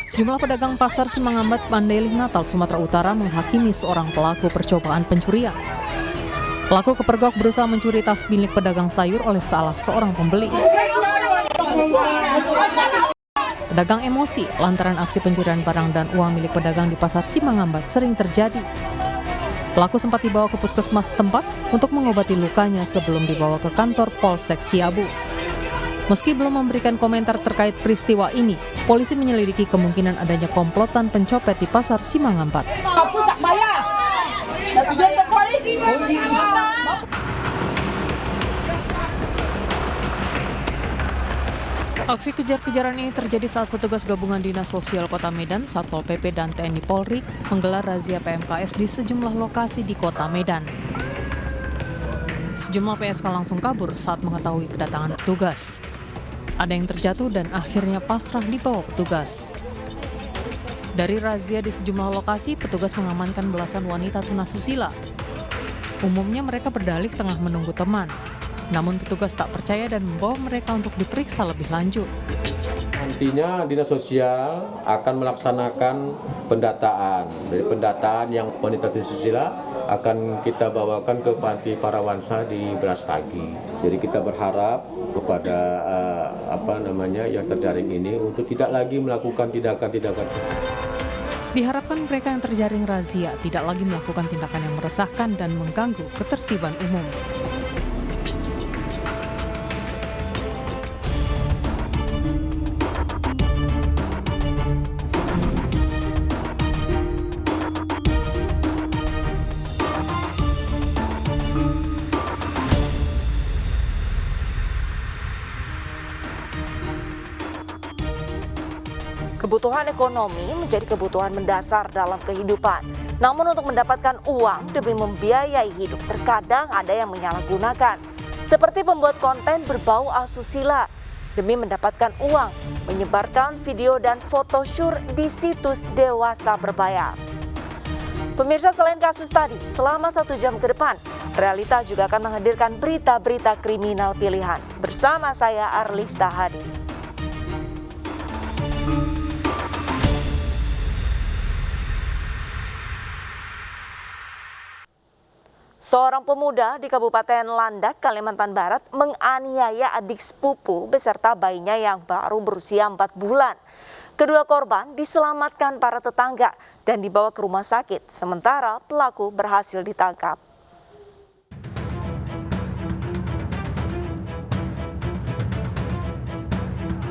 Sejumlah pedagang pasar Simangambat, Mandailing, Natal, Sumatera Utara menghakimi seorang pelaku percobaan pencurian. Pelaku kepergok berusaha mencuri tas milik pedagang sayur oleh salah seorang pembeli. Pedagang emosi lantaran aksi pencurian barang dan uang milik pedagang di pasar Simangambat sering terjadi. Pelaku sempat dibawa ke puskesmas setempat untuk mengobati lukanya sebelum dibawa ke kantor Polsek Siabu. Meski belum memberikan komentar terkait peristiwa ini, polisi menyelidiki kemungkinan adanya komplotan pencopet di pasar Simangambat. Aksi kejar-kejaran ini terjadi saat petugas gabungan Dinas Sosial Kota Medan, Satpol PP, dan TNI Polri menggelar razia PMKS di sejumlah lokasi di Kota Medan. Sejumlah PSK langsung kabur saat mengetahui kedatangan petugas. Ada yang terjatuh dan akhirnya pasrah dibawa petugas. Dari razia di sejumlah lokasi, petugas mengamankan belasan wanita tunasusila. Umumnya mereka berdalih tengah menunggu teman. Namun petugas tak percaya dan membawa mereka untuk diperiksa lebih lanjut. Nantinya Dinas Sosial akan melaksanakan pendataan. Dari pendataan yang wanita tunasusila akan kita bawakan ke Panti Parawansa di Brastagi. Jadi kita berharap kepada yang terjaring ini untuk tidak lagi melakukan tindakan-tindakan. Diharapkan mereka yang terjaring razia tidak lagi melakukan tindakan yang meresahkan dan mengganggu ketertiban umum. Kebutuhan ekonomi menjadi kebutuhan mendasar dalam kehidupan. Namun untuk mendapatkan uang demi membiayai hidup, terkadang ada yang menyalahgunakan. Seperti pembuat konten berbau asusila demi mendapatkan uang, menyebarkan video dan foto syur di situs dewasa berbayar. Pemirsa, selain kasus tadi, selama 1 jam ke depan, Realita juga akan menghadirkan berita-berita kriminal pilihan. Bersama saya Arlista Hadi. Seorang pemuda di Kabupaten Landak, Kalimantan Barat menganiaya adik sepupu beserta bayinya yang baru berusia 4 bulan. Kedua korban diselamatkan para tetangga dan dibawa ke rumah sakit, sementara pelaku berhasil ditangkap.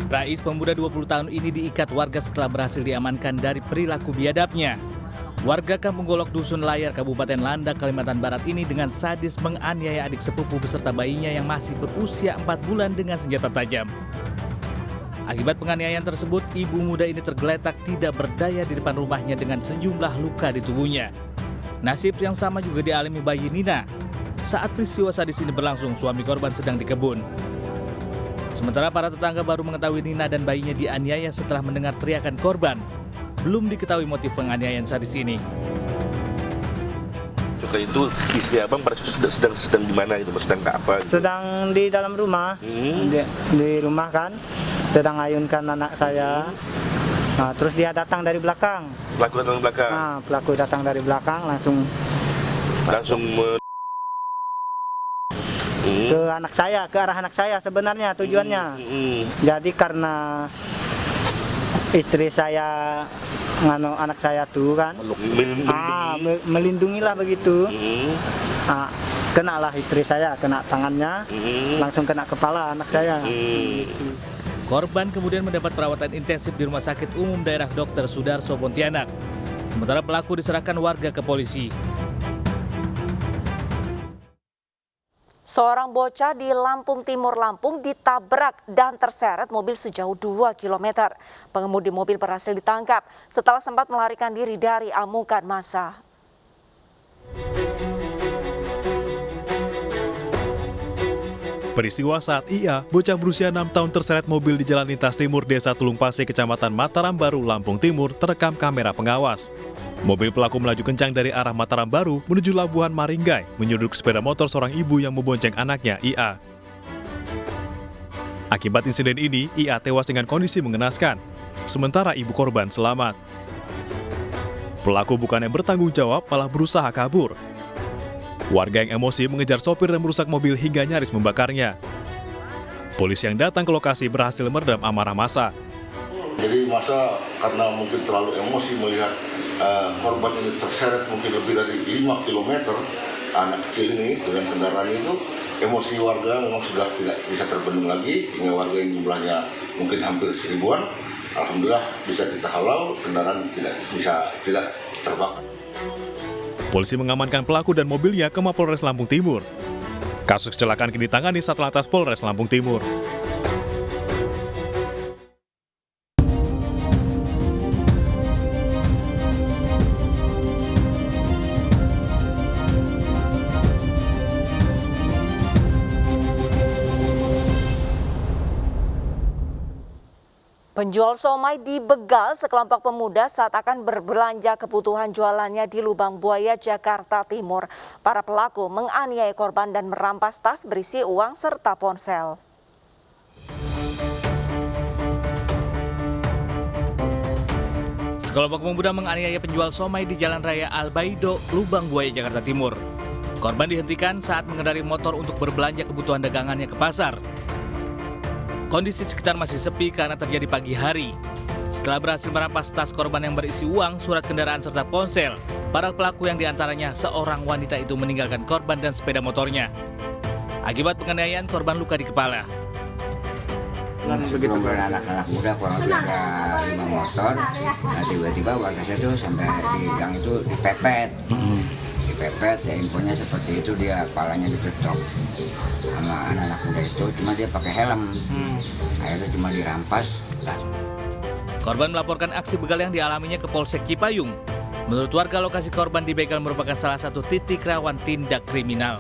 Rais, pemuda 20 tahun ini diikat warga setelah berhasil diamankan dari perilaku biadabnya. Warga Kampung Golok Dusun Layar, Kabupaten Landak, Kalimantan Barat ini dengan sadis menganiaya adik sepupu beserta bayinya yang masih berusia 4 bulan dengan senjata tajam. Akibat penganiayaan tersebut, ibu muda ini tergeletak tidak berdaya di depan rumahnya dengan sejumlah luka di tubuhnya. Nasib yang sama juga dialami bayi Nina. Saat peristiwa sadis ini berlangsung, suami korban sedang di kebun. Sementara para tetangga baru mengetahui Nina dan bayinya dianiaya setelah mendengar teriakan korban. Belum diketahui motif penganiayaan sadis ini. Waktu itu istri abang pada sedang di mana itu, sedang apa? Gitu? Sedang di dalam rumah, di rumah kan, sedang ayunkan anak saya. Nah, terus dia datang dari belakang. Pelaku datang dari belakang. Nah, pelaku datang dari belakang langsung ke anak saya, ke arah anak saya sebenarnya tujuannya. Jadi karena istri saya anak saya tuh kan melindungilah begitu, kenalah istri saya, kena tangannya, langsung kena kepala anak saya. Korban kemudian mendapat perawatan intensif di Rumah Sakit Umum Daerah Dr. Sudarso, Pontianak. Sementara pelaku diserahkan warga ke polisi. Seorang bocah di Lampung Timur, Lampung ditabrak dan terseret mobil sejauh 2 km. Pengemudi mobil berhasil ditangkap setelah sempat melarikan diri dari amukan massa. Peristiwa saat IA, bocah berusia 6 tahun terseret mobil di Jalan Lintas Timur Desa Tulungpase, Kecamatan Mataram Baru, Lampung Timur, terekam kamera pengawas. Mobil pelaku melaju kencang dari arah Mataram Baru menuju Labuhan Maringgai, menyeruduk sepeda motor seorang ibu yang membonceng anaknya IA. Akibat insiden ini, IA tewas dengan kondisi mengenaskan, sementara ibu korban selamat. Pelaku bukannya bertanggung jawab, malah berusaha kabur. Warga yang emosi mengejar sopir dan merusak mobil hingga nyaris membakarnya. Polisi yang datang ke lokasi berhasil meredam amarah massa. Jadi masa karena mungkin terlalu emosi melihat korban ini terseret mungkin lebih dari 5 km, anak kecil ini dengan kendaraan itu, emosi warga memang sudah tidak bisa terbendung lagi, hingga warga yang jumlahnya mungkin hampir 1000-an, alhamdulillah bisa kita halau, kendaraan tidak terbakar. Polisi mengamankan pelaku dan mobilnya ke Mapolres Lampung Timur. Kasus kecelakaan kini ditangani Satlantas Polres Lampung Timur. Penjual somai dibegal sekelompok pemuda saat akan berbelanja kebutuhan jualannya di Lubang Buaya, Jakarta Timur. Para pelaku menganiaya korban dan merampas tas berisi uang serta ponsel. Sekelompok pemuda menganiaya penjual somai di Jalan Raya Albaido, Lubang Buaya, Jakarta Timur. Korban dihentikan saat mengendarai motor untuk berbelanja kebutuhan dagangannya ke pasar. Kondisi sekitar masih sepi karena terjadi pagi hari. Setelah berhasil merampas tas korban yang berisi uang, surat kendaraan serta ponsel, para pelaku yang diantaranya seorang wanita itu meninggalkan korban dan sepeda motornya. Akibat penganiayaan, korban luka di kepala. Sebelum anak-anak muda kurang lebih ada 5 motor, nah tiba-tiba warga itu sampai di gang itu dipepet. Ya infonya seperti itu, dia kepalanya diketok sama anak-anak muda itu, cuma dia pakai helm. Akhirnya cuma dirampas. Korban melaporkan aksi begal yang dialaminya ke Polsek Cipayung. Menurut warga, lokasi korban dibegal merupakan salah satu titik rawan tindak kriminal.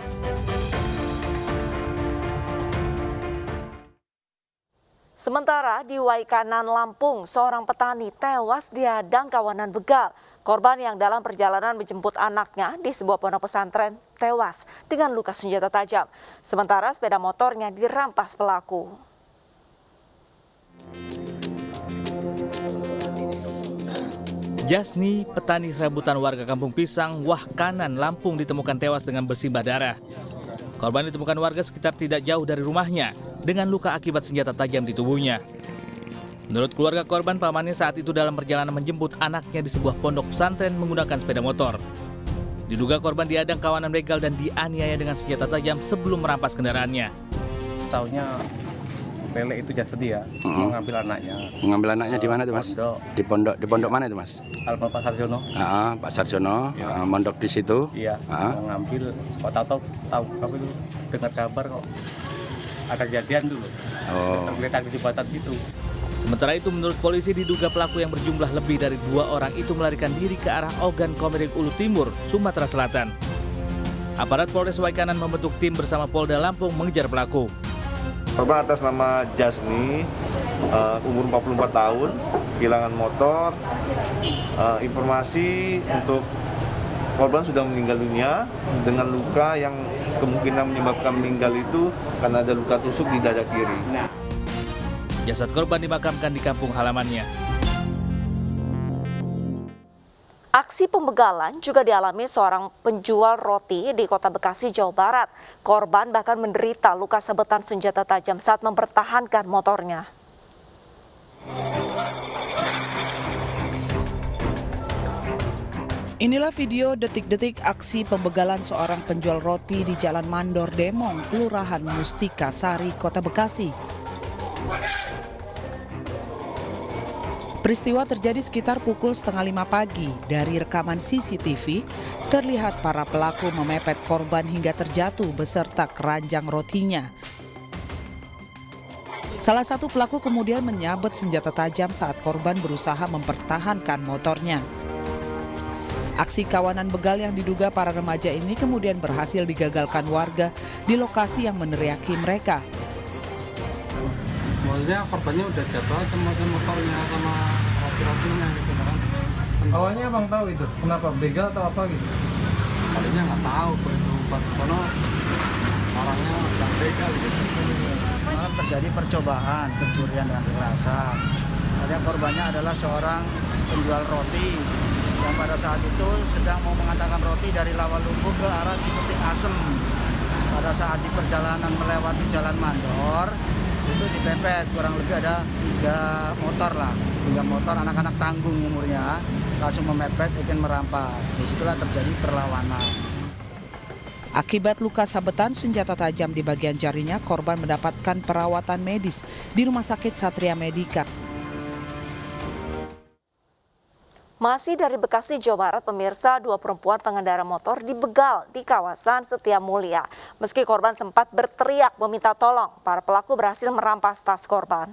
Sementara di Waikanan, Lampung, seorang petani tewas dihadang kawanan begal. Korban yang dalam perjalanan menjemput anaknya di sebuah pondok pesantren tewas dengan luka senjata tajam. Sementara sepeda motornya dirampas pelaku. Jasni, petani serabutan warga Kampung Pisang, Waikanan, Lampung, ditemukan tewas dengan bersimbah darah. Korban ditemukan warga sekitar tidak jauh dari rumahnya dengan luka akibat senjata tajam di tubuhnya. Menurut keluarga korban, pamannya saat itu dalam perjalanan menjemput anaknya di sebuah pondok pesantren menggunakan sepeda motor. Diduga korban dihadang kawanan begal dan dianiaya dengan senjata tajam sebelum merampas kendaraannya. Taunya Lele itu jasadi ya, mengambil anaknya. Mengambil anaknya di mana tuh, Mas? Pondok. Di pondok mana itu, Mas? Alfa Pak Sarjono. Pak Sarjono, ya. Mondok di situ. Iya. Mengambil. Kok tahu apa itu? Dengar kabar kok ada kejadian dulu. Tergeletak di jembatan situ. Sementara itu, menurut polisi, diduga pelaku yang berjumlah lebih dari 2 orang itu melarikan diri ke arah Ogan Komering Ulu Timur, Sumatera Selatan. Aparat Polres Waikanan membentuk tim bersama Polda Lampung mengejar pelaku. Korban atas nama Jasni, umur 44 tahun, kehilangan motor. Informasi untuk korban sudah meninggal dunia dengan luka yang kemungkinan menyebabkan meninggal itu karena ada luka tusuk di dada kiri. Jasad korban dimakamkan di kampung halamannya. Aksi pembegalan juga dialami seorang penjual roti di Kota Bekasi, Jawa Barat. Korban bahkan menderita luka sabetan senjata tajam saat mempertahankan motornya. Inilah video detik-detik aksi pembegalan seorang penjual roti di Jalan Mandor Demong, Kelurahan Mustika Sari, Kota Bekasi. Peristiwa terjadi sekitar pukul 4:30 pagi. Dari rekaman CCTV, terlihat para pelaku memepet korban hingga terjatuh beserta keranjang rotinya. Salah satu pelaku kemudian menyabet senjata tajam saat korban berusaha mempertahankan motornya. Aksi kawanan begal yang diduga para remaja ini kemudian berhasil digagalkan warga di lokasi yang meneriaki mereka. Maksudnya korbannya udah jatuh aja motornya sama roti-rotinya gitu kan. Awalnya abang tahu itu, kenapa begal atau apa gitu? Tadinya nggak tahu, itu pas ke sono orangnya sedang begal gitu. Malah terjadi terjadi percobaan pencurian dengan kekerasan. Ada korbannya adalah seorang penjual roti yang pada saat itu sedang mau mengantarkan roti dari Lawalumbu ke arah Cipeting Asem. Pada saat di perjalanan melewati Jalan Mandor itu dipepet, kurang lebih ada 3 motor lah, 3 motor anak-anak tanggung umurnya langsung memepet ingin merampas. Disitulah terjadi perlawanan. Akibat luka sabetan senjata tajam di bagian jarinya, korban mendapatkan perawatan medis di Rumah Sakit Satria Medika. Masih dari Bekasi, Jawa Barat, pemirsa, 2 perempuan pengendara motor dibegal di kawasan Setiamulya. Meski korban sempat berteriak meminta tolong, para pelaku berhasil merampas tas korban.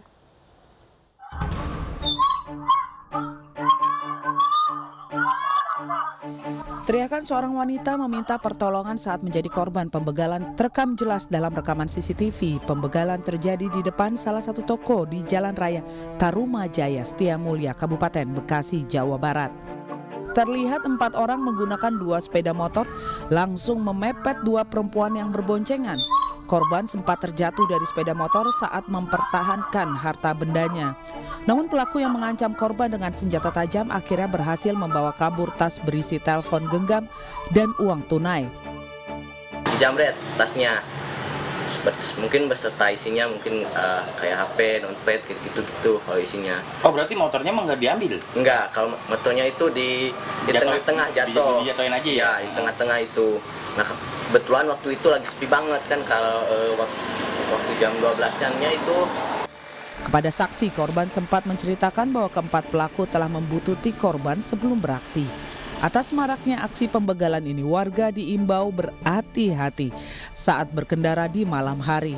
Teriakan seorang wanita meminta pertolongan saat menjadi korban pembegalan terekam jelas dalam rekaman CCTV. Pembegalan terjadi di depan salah satu toko di Jalan Raya Tarumajaya, Setiamulya, Kabupaten Bekasi, Jawa Barat. Terlihat 4 orang menggunakan 2 sepeda motor langsung memepet 2 perempuan yang berboncengan. Korban sempat terjatuh dari sepeda motor saat mempertahankan harta bendanya. Namun pelaku yang mengancam korban dengan senjata tajam akhirnya berhasil membawa kabur tas berisi telepon genggam dan uang tunai. Dijamret tasnya, mungkin beserta isinya, mungkin kayak HP, notepad, gitu-gitu kalau isinya. Oh, berarti motornya emang nggak diambil? Enggak, kalau motornya itu di tengah-tengah jatuh. Dijatuhin aja ya? Ya, di tengah-tengah itu. Nah, kebetulan waktu itu lagi sepi banget kan, kalau waktu jam 12-annya itu. Kepada saksi, korban sempat menceritakan bahwa keempat pelaku telah membuntuti korban sebelum beraksi. Atas maraknya aksi pembegalan ini, warga diimbau berhati-hati saat berkendara di malam hari.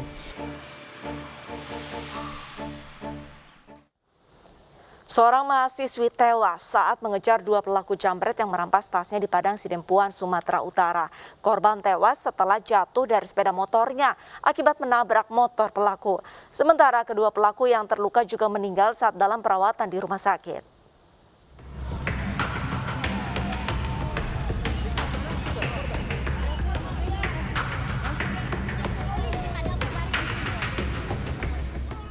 Seorang mahasiswi tewas saat mengejar 2 pelaku jambret yang merampas tasnya di Padang Sidempuan, Sumatera Utara. Korban tewas setelah jatuh dari sepeda motornya akibat menabrak motor pelaku. Sementara kedua pelaku yang terluka juga meninggal saat dalam perawatan di rumah sakit.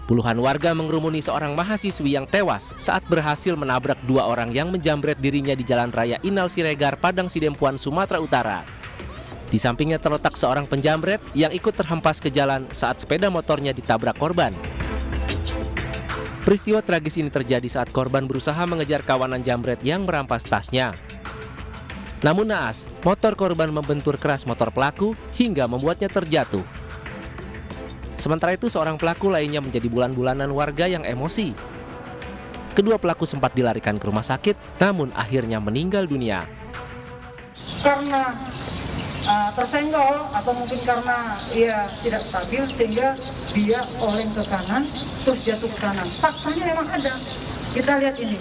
Puluhan warga mengerumuni seorang mahasiswi yang tewas saat berhasil menabrak 2 orang yang menjambret dirinya di Jalan Raya Inal Siregar, Padang Sidempuan, Sumatera Utara. Di sampingnya terletak seorang penjambret yang ikut terhempas ke jalan saat sepeda motornya ditabrak korban. Peristiwa tragis ini terjadi saat korban berusaha mengejar kawanan jambret yang merampas tasnya. Namun naas, motor korban membentur keras motor pelaku hingga membuatnya terjatuh. Sementara itu seorang pelaku lainnya menjadi bulan-bulanan warga yang emosi. Kedua pelaku sempat dilarikan ke rumah sakit, namun akhirnya meninggal dunia. Karena tersenggol atau mungkin karena ia tidak stabil sehingga dia oleng ke kanan terus jatuh ke kanan. Faktanya memang ada. Kita lihat ini.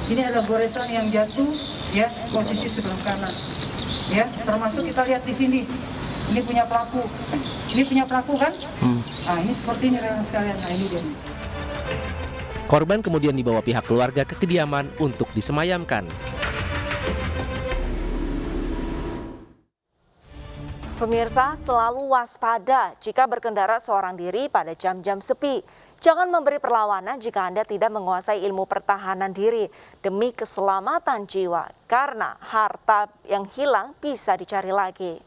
Ini adalah goresan yang jatuh ya posisi sebelah kanan. Ya, termasuk kita lihat di sini. Ini punya pelaku. Ini punya pelaku kan? Nah, ini seperti ini rekan sekalian. Nah, ini dia. Korban kemudian dibawa pihak keluarga ke kediaman untuk disemayamkan. Pemirsa, selalu waspada jika berkendara seorang diri pada jam-jam sepi. Jangan memberi perlawanan jika Anda tidak menguasai ilmu pertahanan diri demi keselamatan jiwa, karena harta yang hilang bisa dicari lagi.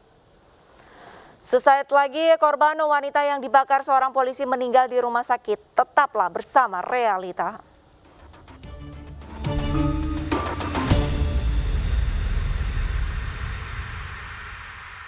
Sesaat lagi, korban wanita yang dibakar seorang polisi meninggal di rumah sakit. Tetaplah bersama Realita.